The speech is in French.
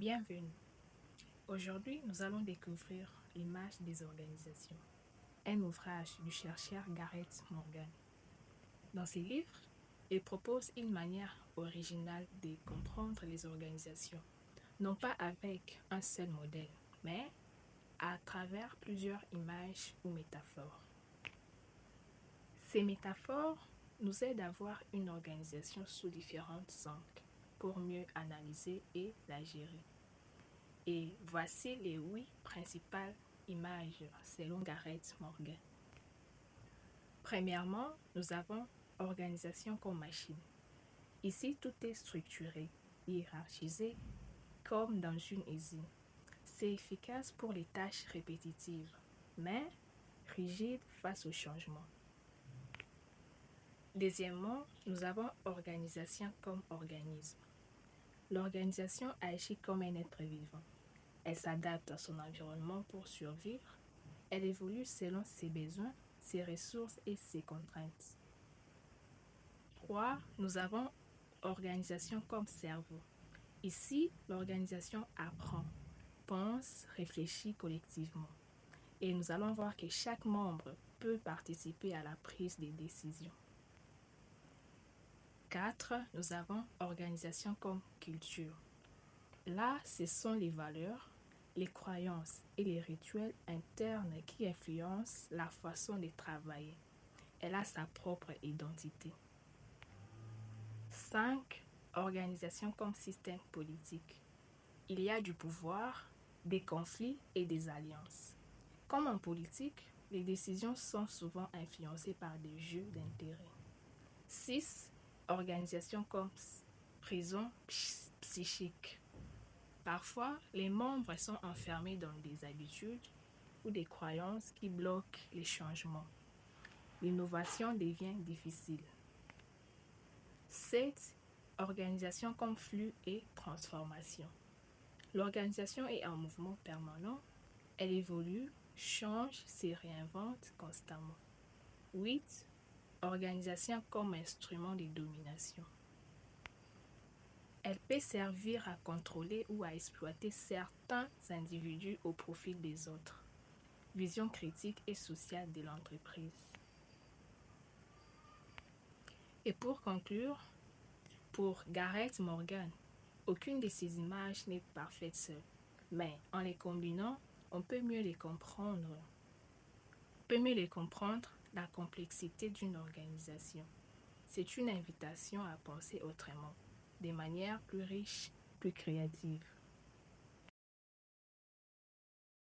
Bienvenue. Aujourd'hui, nous allons découvrir l'image des organisations, un ouvrage du chercheur Gareth Morgan. Dans ses livres, il propose une manière originale de comprendre les organisations, non pas avec un seul modèle, mais à travers plusieurs images ou métaphores. Ces métaphores nous aident à voir une organisation sous différents angles pour mieux analyser et la gérer. Et voici les 8 principales images selon Gareth Morgan. Premièrement, nous avons organisation comme machine. Ici, tout est structuré, hiérarchisé, comme dans une usine. C'est efficace pour les tâches répétitives, mais rigide face au changement. Deuxièmement, nous avons organisation comme organisme. L'organisation agit comme un être vivant. Elle s'adapte à son environnement pour survivre. Elle évolue selon ses besoins, ses ressources et ses contraintes. 3. Nous avons organisation comme cerveau. Ici, l'organisation apprend, pense, réfléchit collectivement. Et nous allons voir que chaque membre peut participer à la prise des décisions. 4. Nous avons organisation comme culture. Là, ce sont les valeurs, les croyances et les rituels internes qui influencent la façon de travailler. Elle a sa propre identité. 5. Organisation comme système politique. Il y a du pouvoir, des conflits et des alliances. Comme en politique, les décisions sont souvent influencées par des jeux d'intérêts. 6. Organisation comme prison psychique. Parfois, les membres sont enfermés dans des habitudes ou des croyances qui bloquent les changements. L'innovation devient difficile. 7. Organisation comme flux et transformation. L'organisation est en mouvement permanent. Elle évolue, change, se réinvente constamment. 8. Organisation comme instrument de domination. Elle peut servir à contrôler ou à exploiter certains individus au profit des autres. Vision critique et sociale de l'entreprise. Et pour conclure, pour Gareth Morgan, aucune de ces images n'est parfaite seule, mais en les combinant, on peut mieux les comprendre. La complexité d'une organisation. C'est une invitation à penser autrement, de manière plus riche, plus créative.